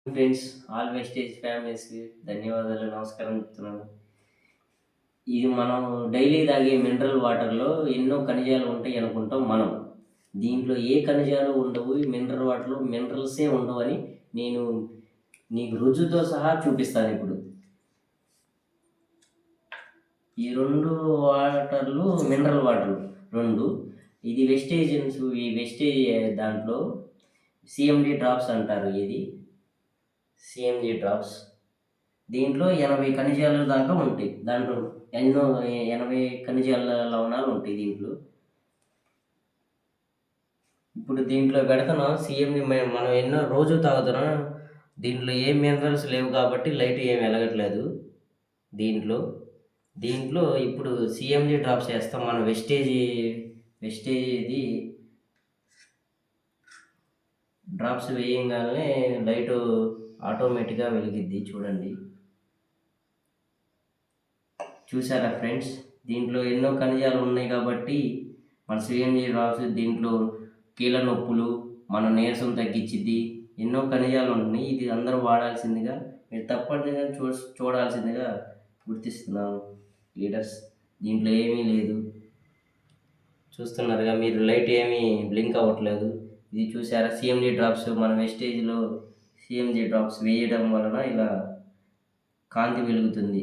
Friends, all wastage ఫ్యామిలీస్కి ధన్యవాదాలు, నమస్కారం చెప్తున్నాను. ఇది మనం డైలీ తాగే మినరల్ వాటర్లో ఎన్నో ఖనిజాలు ఉంటాయి అనుకుంటాం మనం. దీంట్లో ఏ ఖనిజాలు ఉండవు. ఈ మినరల్ వాటర్లో మినరల్సే ఉండవని నేను నీకు రుజువుతో సహా చూపిస్తాను ఇప్పుడు. ఈ 2 వాటర్లు మినరల్ వాటర్లు 2. ఇది వెస్టేజెన్స్. ఈ వెస్టేజ్ దాంట్లో సీఎండీ డ్రాప్స్ అంటారు. ఇది సీఎంజీ డ్రాప్స్. దీంట్లో 80 ఖనిజాలు దాకా ఉంటాయి. దాంట్లో ఎన్నో 80 ఖనిజాల లవణాలు ఉంటాయి దీంట్లో. ఇప్పుడు దీంట్లో పెడుతున్నాం సీఎంజీ. మనం ఎన్నో రోజు తాగుతున్నాం. దీంట్లో ఏం మినరల్స్ లేవు కాబట్టి లైట్ ఏం వెలగట్లేదు దీంట్లో. ఇప్పుడు సీఎంజీ డ్రాప్స్ వేస్తాం. మనం వెస్టేజీది డ్రాప్స్ వేయంగానే లైటు ఆటోమేటిక్గా వెలిగిద్ది. చూడండి, చూసారా ఫ్రెండ్స్? దీంట్లో ఎన్నో ఖనిజాలు ఉన్నాయి కాబట్టి మన సీఎంజీ డ్రాప్స్ దీంట్లో కీళ్ళ నొప్పులు, మన నీరసం తగ్గించిద్ది. ఎన్నో ఖనిజాలు ఉన్నాయి. ఇది అందరూ వాడాల్సిందిగా, మీరు తప్పనిసరిగా చూడాల్సిందిగా గుర్తిస్తున్నాను లీడర్స్. దీంట్లో ఏమీ లేదు, చూస్తున్నారుగా మీరు. లైట్ ఏమీ బ్లింక్ అవ్వట్లేదు. ఇది చూసారా సీఎంజీ డ్రాప్స్. మన వెస్టేజ్లో సీఎంజీ డ్రాప్స్ వేయడం వలన ఇలా కాంతి వెలుగుతుంది.